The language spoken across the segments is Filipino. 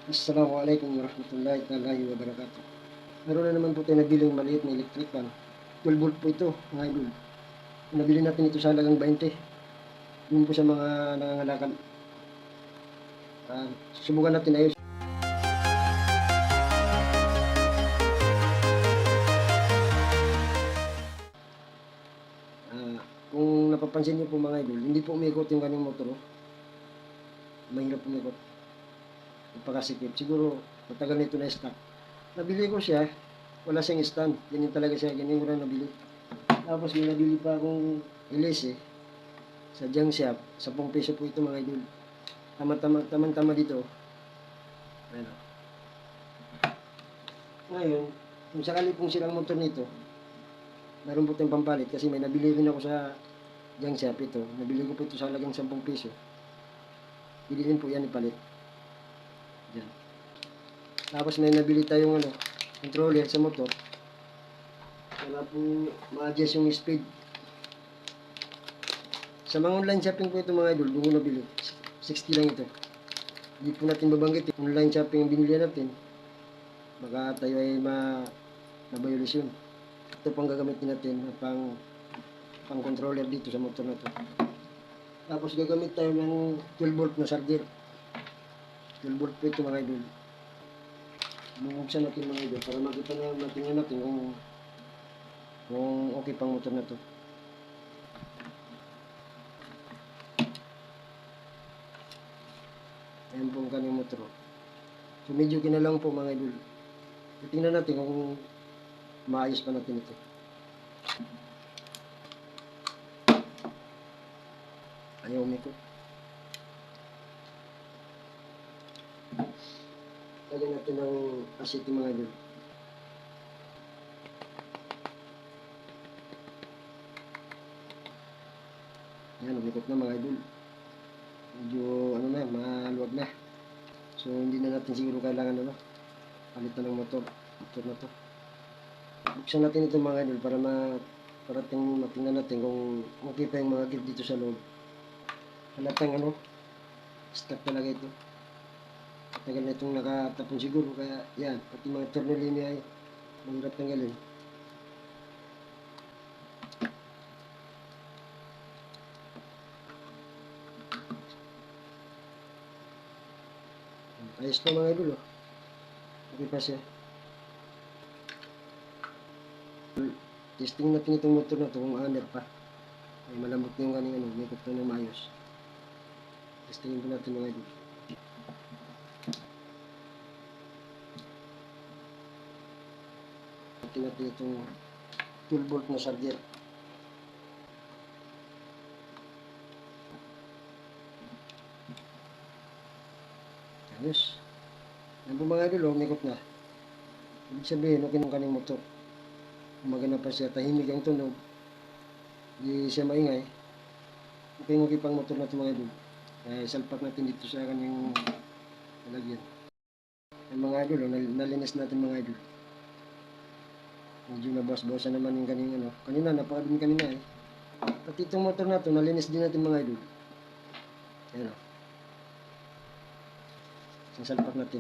Assalamualaikum warahmatullahi wabarakatuh. Meron na naman po tayo nabiling maliit na electric fan. 12 volt po ito, mga idol. Nabili natin ito sa halagang 20. Yun po sa mga nangangalakan. Subukan natin ayos. Kung napapansin niyo po mga idol, hindi po umikot yung kanyang motor. Oh. Mahirap umikot. Napakasikip. Siguro matagal nito na stock. Nabili ko siya, wala siyang stand. Ganyan talaga siya, ganyan ko na nabili. Tapos may nabili pa akong LS sa junk shop. 10 peso po ito mga idol. Tama dito. Ayan. Ngayon, kung sakali pong silang motor nito, meron po tayong pampalit kasi may nabili rin ako sa junk shop ito. Nabili ko po ito sa halagang 10 peso. Bili din po yan ipalit. Diyan. Tapos may nabili tayong controller sa motor. Para po ma-adjust yung speed. Sa mga online shopping po ito mga idol, doon ko nabili. 60 lang ito. Hindi po natin babanggit. Online shopping ang binili natin. Baka tayo ay na-violasyon. Ito pang gagamitin natin pang controller dito sa motor na ito. Tapos gagamit tayo ng 12 volt na charger. 12 volt po ito mga idol. Bubuksan natin mga idol para makita natin kung okay pang motor na ito. Ayan po ang kanyang motor. So medyo kinalang po mga idol. Tingnan natin kung maayos pa natin ito. Ayaw umikot. Lagyan natin ng asiti mga idol. Ayan, umikot na mga idol. Medyo maluwag na. So hindi na natin siguro kailangan palitan ng motor na to. Buksan natin ito mga idol para matingnan natin kung okay pa yung mga gear dito sa loob. Halatang stock talaga ito. Tagal na itong nakatapon siguro kaya yan, pati mga tornilyo ay mahirap tanggalin. Ayos pa mga idol. Okay pa siya. Testing natin itong motor na ito kung under pa. Ay malambot na yung kaning may ikot na maayos. Testingin po natin mga idol. Natin itong 12 volt na charger. Ayos. Yan po mga idol, umikot na. Ibig sabihin, okay ng kaning motor. Maganda pa siya, tahimik ang tunog. Hindi siya maingay. Okay pang motor na ito mga idol. Salpak natin dito sa kanyang lalagyan. Yung mga idol, nalinis natin mga idol. Medyo nabas-bawasan naman yung kaning kanina, napakadumi kanina Pati itong motor na ito, nalinis din natin mga idol. Ayan Sasalpak natin.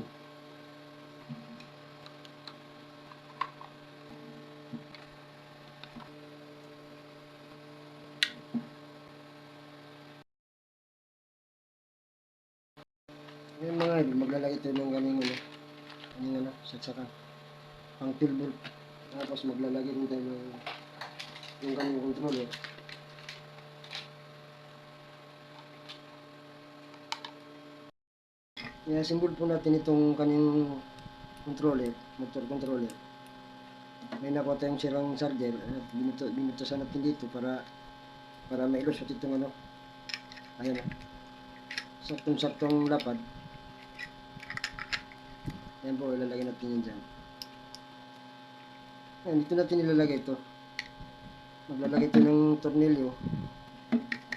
Ngayon mga idol, maglalagay tayo ng ganing saksakan. Pang 12 volt. Tapos maglalagay rin tayo ng ganing controller. I-assemble po natin itong kaning controller, motor controller. May nakuha tayong sirang charger. Binutasan natin dito para mailusot itong ayan saktong lapad. Ayan po, ilalagay natin yan dyan. Ayan, dito natin ilalagay ito. Maglalagay ito ng tornilyo.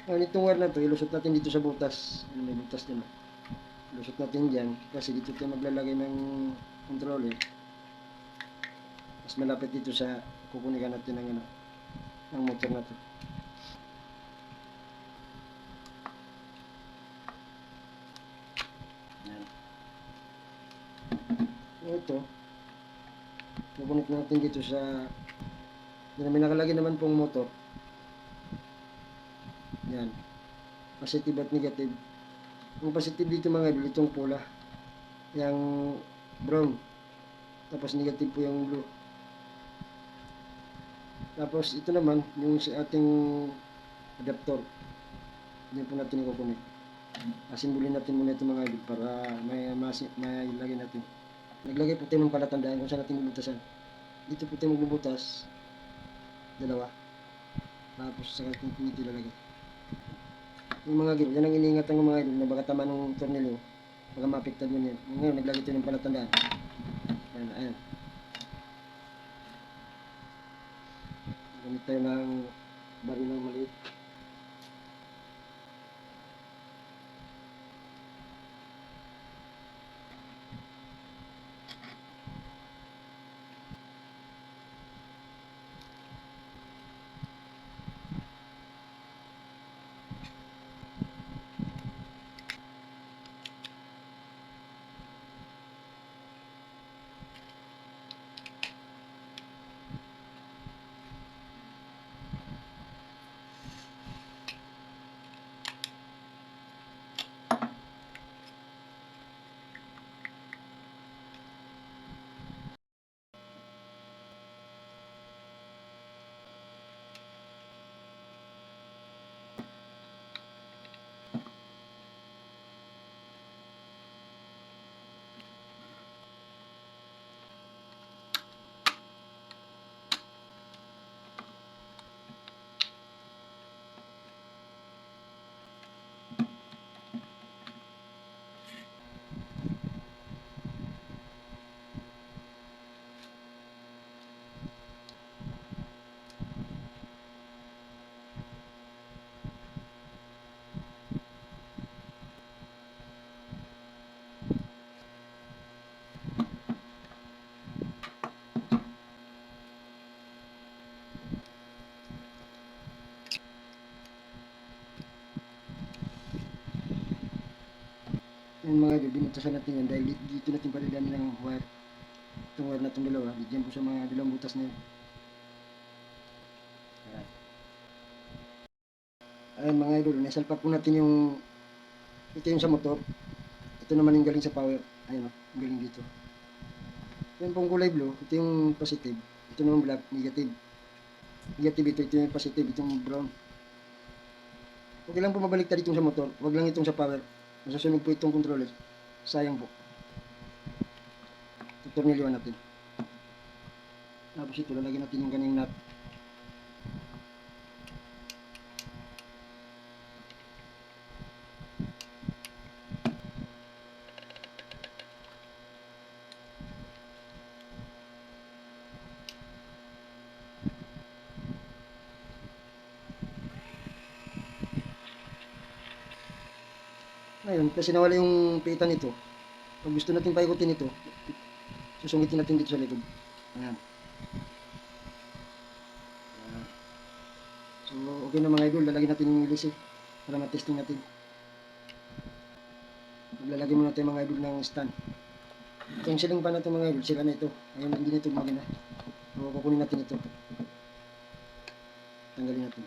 Ayan, itong wire na ito, ilusot natin dito sa butas. May butas din Ilusot natin dyan kasi dito tayo maglalagay ng controller. Mas malapit dito sa kukunikan natin ng motor na ito. Ito, kukunik natin dito sa, may nakalagay naman pong motor. Yan, positive at negative. Ang positive dito mga idol, itong pula, yung brown, tapos negative po yung blue. Tapos ito naman, yung sa ating adapter, hindi po natin ikukunik. Asimbulin natin muna ito mga idol para may lagay natin. Naglagay po tayo ng palatandaan kung saan natin bubutasan. Dito po tayo magbubutas, dalawa. Tapos sa dito ilalagay. Yung mga idol, yan ang iniingatan ng mga idol na baka tama ng tornilyo, baka maapektan yun yan. Ngayon, naglagay tayo ng palatandaan. Ayan, ayan. Gamit tayo ng baril ng maliit. Yung mga idol, binutasan natin yan dahil dito natin palilan ng wire. Itong wire na itong dalawa, diyan po sa mga dalawang butas na yun. Ayan. Ayan mga idol, nasalpa po natin yung, ito yung sa motor. Ito naman yung galing sa power. Ayan o, yung galing dito. Yan pong kulay blue, ito yung positive. Ito naman black, negative. Negative ito yung positive, itong brown. Okay lang po mabaliktad itong sa motor, wag lang itong sa power. Masusunod po itong controller. Sayang po. Tutornilyo natin. Tapos ito, lalagyan natin yung kanyang nut. Ngayon, kasi nawala yung pitan nito. Pag gusto natin paikutin ito, susungitin natin dito sa likod. Ayan. Ayan. So, okay na mga idol. Lalagyan natin yung ilis para matesting natin. Maglalagay muna tayo mga idol ng stand. Itong siling pa natin mga idol, sila na ito. Ayun, hindi na ito gumagana. So, kukunin natin ito. Tanggalin natin.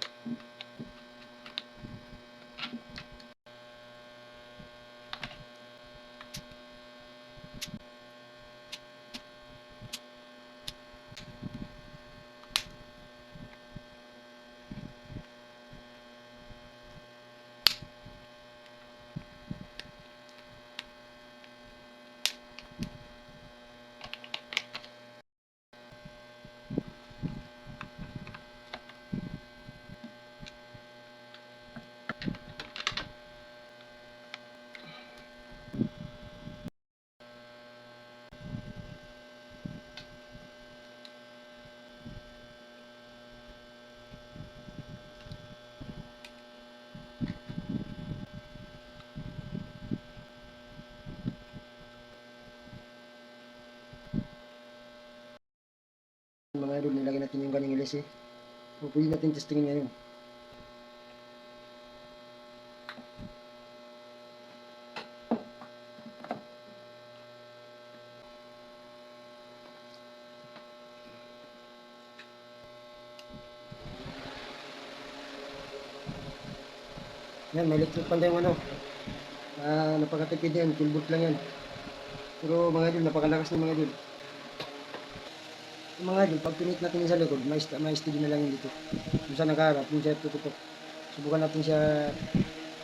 Mga idol, nilagay natin yung kanyang ilis. So, pwede natin testingin ngayon. Yan, may electric pan tayong ano. Napakatipid yan, 12 volt lang yan. Pero mga idol, napakalakas ng mga idol. Yung mga idol, pag pinit natin yung sa likod, may steady na lang yun dito. Kung saan nakaharap, yung siya tututok. Subukan natin siya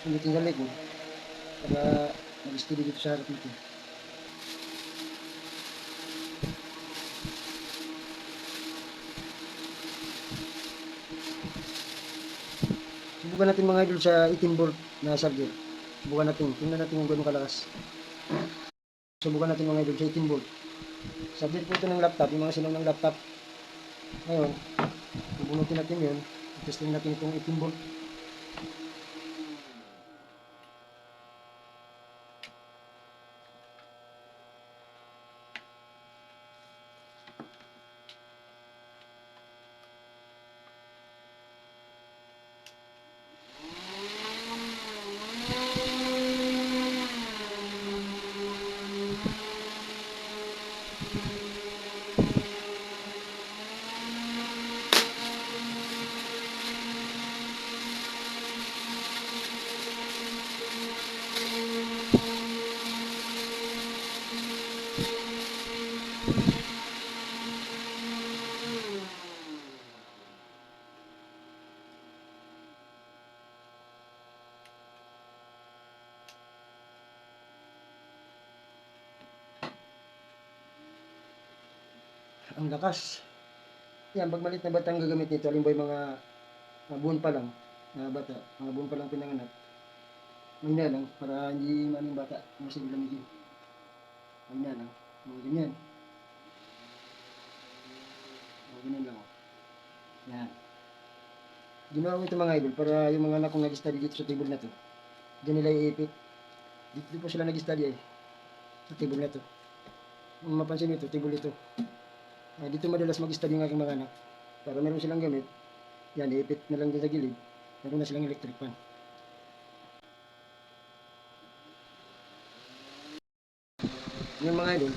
pinitin sa likod para mag-steady dito sa harap natin. Subukan natin mga idol sa 18 volt na charger. Subukan natin. Tingnan natin kung gano'ng kalakas. Subukan natin mga idol sa 18 volt. Charger po ito ng laptop, yung mga sinaw ng laptop. Ngayon, bubunutin natin yun. Testing natin itong 18 volt. Ang lakas. Yan, pag maliit na bata ang gagamit nito, halimbawa yung mga buwan pa lang na bata, mga buwan pa lang pinanganak, mahina lang para hindi maling bata masyadong lamigin. Mahina lang, mga ganyan. Mga ganyan lang. Yan. Ginawa ko ito mga idol para yung mga anak kong nag-study dito sa table na to, diyan nila iipit. Dito po sila nag-study sa table na to. Kung mapansin nyo ito, table ito. Dito madalas mag-study ng aking mga anak. Para meron silang gamit, yan, iipit na lang din sa gilid. Meron na silang electric fan. Yung mga idol,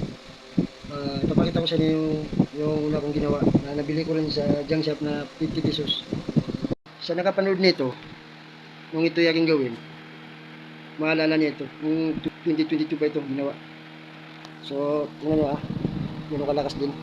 ipapakita ko sa inyo yung una kong ginawa na nabili ko rin sa junk shop na 50 pesos. Sa nakapanood nito, nung ito yaking gawin, maalala niya ito. Nung 2022 pa itong ginawa. So, tingnan nyo gano'ng kalakas din.